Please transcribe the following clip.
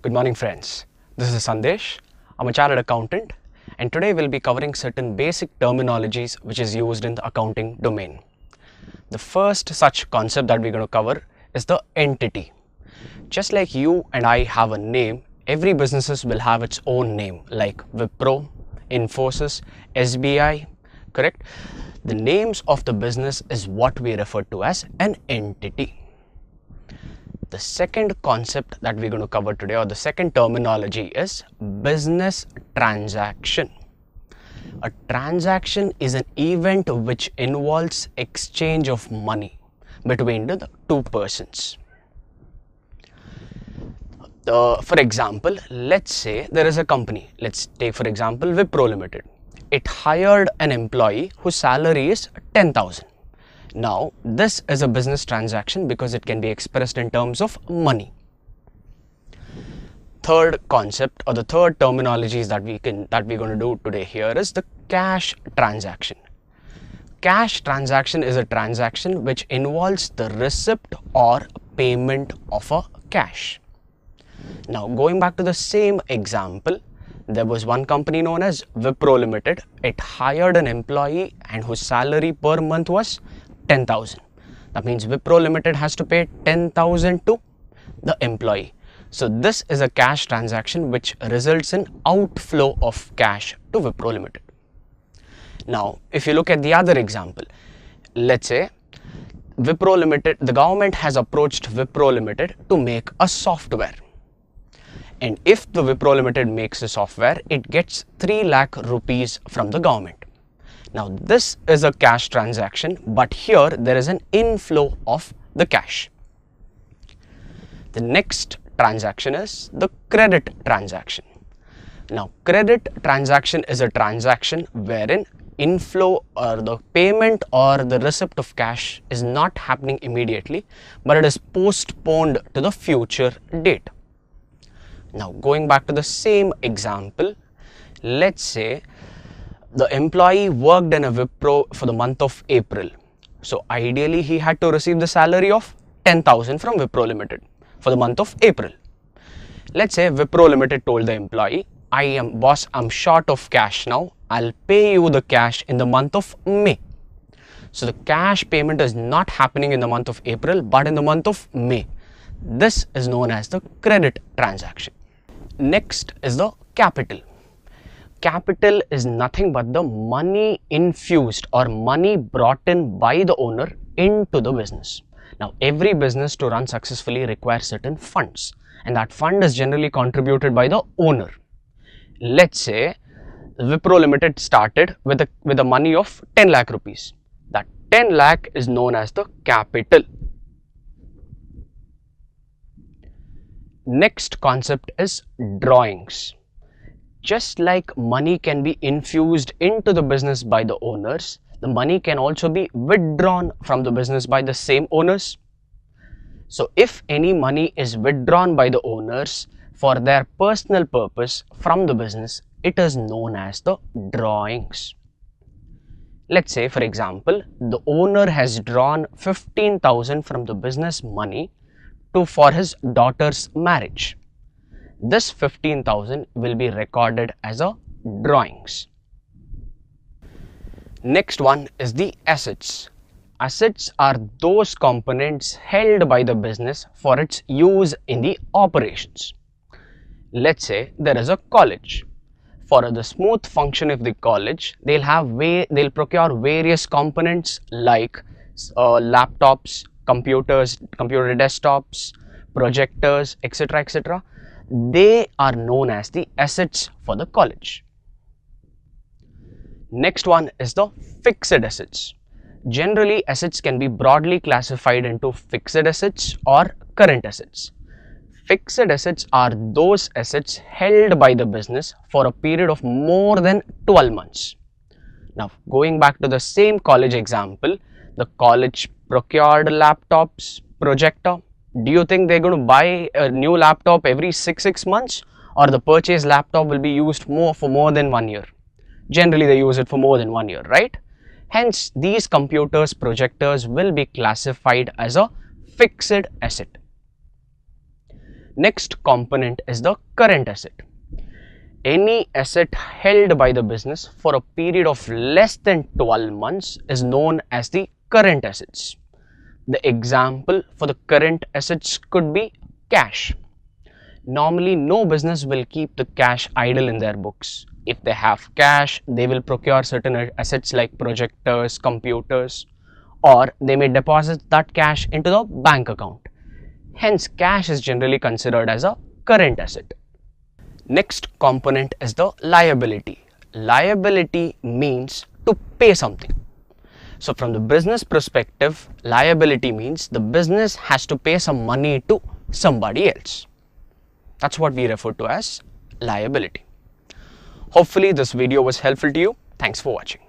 Good morning friends, this is Sandesh. I'm a chartered accountant and today we'll be covering certain basic terminologies which is used in the accounting domain. The first such concept that we're going to cover is the entity. Just like you and I have a name, every businesses will have its own name like Wipro, Infosys, SBI, correct? The names of the business is what we refer to as an entity. The second concept that we're going to cover today, or the second terminology, is business transaction. A transaction is an event which involves exchange of money between the two persons. For example, let's say there is a company. Let's take for example Wipro Limited. It hired an employee whose salary is 10,000. Now, this is a business transaction because it can be expressed in terms of money. Third concept or the third terminologies that we're going to do today here is the cash transaction. Cash transaction is a transaction which involves the receipt or payment of a cash. Now, going back to the same example, there was one company known as Wipro Limited. It hired an employee and whose salary per month was 10,000. That means Wipro Limited has to pay 10,000 to the employee. So this is a cash transaction which results in outflow of cash to Wipro Limited. Now, if you look at the other example, let's say Wipro Limited, the government has approached Wipro Limited to make a software. And if the Wipro Limited makes a software, it gets 3 lakh rupees from the government. Now, this is a cash transaction, but here there is an inflow of the cash. The next transaction is the credit transaction. Now, credit transaction is a transaction wherein inflow or the payment or the receipt of cash is not happening immediately, but it is postponed to the future date. Now, going back to the same example, let's say the employee worked in a Wipro for the month of April. So ideally, he had to receive the salary of 10,000 from Wipro Limited for the month of April. Let's say Wipro Limited told the employee, boss, I'm short of cash now. I'll pay you the cash in the month of May. So the cash payment is not happening in the month of April, but in the month of May. This is known as the credit transaction. Next is the capital. Capital is nothing but the money infused or money brought in by the owner into the business. Now, every business to run successfully requires certain funds, and that fund is generally contributed by the owner. Let's say Wipro Limited started with a money of 10 lakh rupees. That 10 lakh is known as the capital. Next concept is drawings. Just like money can be infused into the business by the owners, the money can also be withdrawn from the business by the same owners. So if any money is withdrawn by the owners for their personal purpose from the business, it is known as the drawings. Let's say, for example, the owner has drawn 15,000 from the business money for his daughter's marriage. This 15,000 will be recorded as a drawings. Next one is the assets. Assets are those components held by the business for its use in the operations. Let's say there is a college. For the smooth function of the college, they'll procure various components like laptops, computers, computer desktops, projectors, etc., etc. They are known as the assets for the college. Next one is the fixed assets. Generally, assets can be broadly classified into fixed assets or current assets. Fixed assets are those assets held by the business for a period of more than 12 months. Now, going back to the same college example, the college procured laptops, projector. Do you think they're going to buy a new laptop every six months, or the purchased laptop will be used for more than 1 year? Generally, they use it for more than 1 year, right? Hence, these computers, projectors will be classified as a fixed asset. Next component is the current asset. Any asset held by the business for a period of less than 12 months is known as the current assets. The example for the current assets could be cash. Normally, no business will keep the cash idle in their books. If they have cash, they will procure certain assets like projectors, computers, or they may deposit that cash into the bank account. Hence, cash is generally considered as a current asset. Next component is the liability. Liability means to pay something. So from the business perspective, liability means the business has to pay some money to somebody else. That's what we refer to as liability. Hopefully this video was helpful to you. Thanks for watching.